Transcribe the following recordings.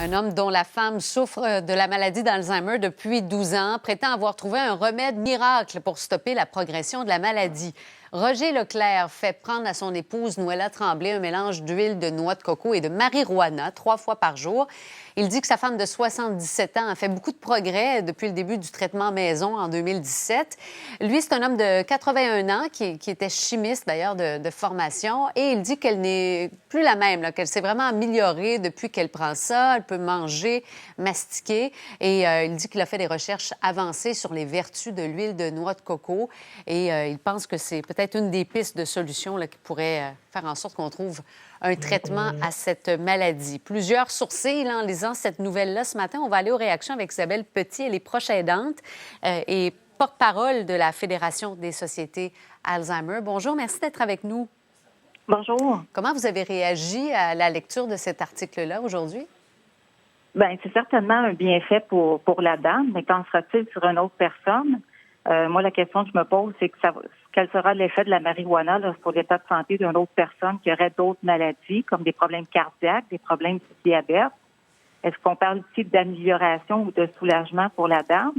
Un homme dont la femme souffre de la maladie d'Alzheimer depuis 12 ans prétend avoir trouvé un remède miracle pour stopper la progression de la maladie. Roger Leclerc fait prendre à son épouse Noëlla Tremblay un mélange d'huile de noix de coco et de marijuana 3 fois par jour. Il dit que sa femme de 77 ans a fait beaucoup de progrès depuis le début du traitement maison en 2017. Lui, c'est un homme de 81 ans qui était chimiste d'ailleurs de formation et il dit qu'elle n'est plus la même, là, qu'elle s'est vraiment améliorée depuis qu'elle prend ça. Elle peut manger, mastiquer et il dit qu'il a fait des recherches avancées sur les vertus de l'huile de noix de coco et il pense que c'est peut-être une des pistes de solutions là, qui pourrait faire en sorte qu'on trouve un traitement à cette maladie. Plusieurs sourcils en lisant cette nouvelle-là ce matin. On va aller aux réactions avec Isabelle Petit. Elle est proche aidante et porte-parole de la Fédération des sociétés Alzheimer. Bonjour, merci d'être avec nous. Bonjour. Comment vous avez réagi à la lecture de cet article-là aujourd'hui? Bien, c'est certainement un bienfait pour la dame, mais qu'en sera-t-il sur une autre personne? Moi, la question que je me pose, c'est quel sera l'effet de la marijuana là, sur l'état de santé d'une autre personne qui aurait d'autres maladies, comme des problèmes cardiaques, des problèmes de diabète? Est-ce qu'on parle ici d'amélioration ou de soulagement pour la dame?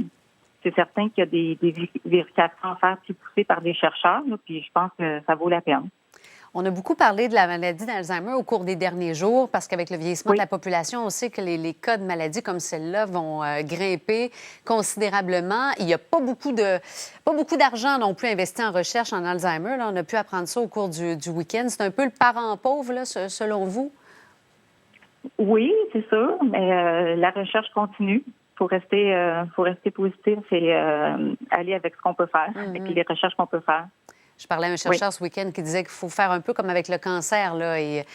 C'est certain qu'il y a des vérifications à faire plus poussées par des chercheurs, là, puis je pense que ça vaut la peine. On a beaucoup parlé de la maladie d'Alzheimer au cours des derniers jours parce qu'avec le vieillissement Oui. de la population, on sait que les cas de maladies comme celle-là vont grimper considérablement. Il n'y a pas beaucoup d'argent non plus investi en recherche en Alzheimer. Là, on a pu apprendre ça au cours du week-end. C'est un peu le parent pauvre, là, selon vous? Oui, c'est sûr, mais la recherche continue. Faut rester positif et aller avec ce qu'on peut faire, avec les recherches qu'on peut faire. Je parlais à un chercheur ce week-end qui disait qu'il faut faire un peu comme avec le cancer là, et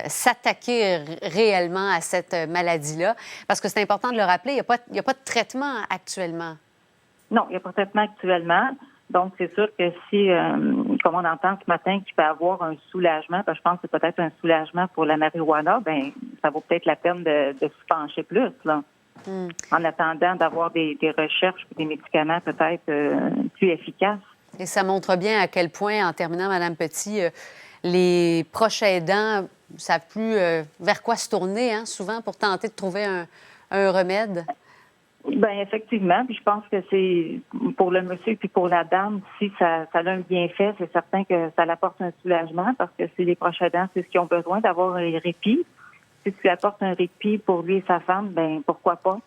s'attaquer réellement à cette maladie-là. Parce que c'est important de le rappeler, il n'y a pas de traitement actuellement. Non, il n'y a pas de traitement actuellement. Donc, c'est sûr que si, comme on entend ce matin, qu'il peut y avoir un soulagement, parce que je pense que c'est peut-être un soulagement pour la marijuana, bien, ça vaut peut-être la peine de se pencher plus, là. En attendant d'avoir des recherches et des médicaments peut-être plus efficaces. Et ça montre bien à quel point, en terminant, Mme Petit, les proches aidants ne savent plus vers quoi se tourner, hein, souvent, pour tenter de trouver un remède. Bien, effectivement. Puis je pense que c'est pour le monsieur puis pour la dame, si ça a un bienfait, c'est certain que ça apporte un soulagement parce que si les proches aidants, c'est ce qu'ils ont besoin, d'avoir un répit. Si tu lui apportes un répit pour lui et sa femme, bien, pourquoi pas?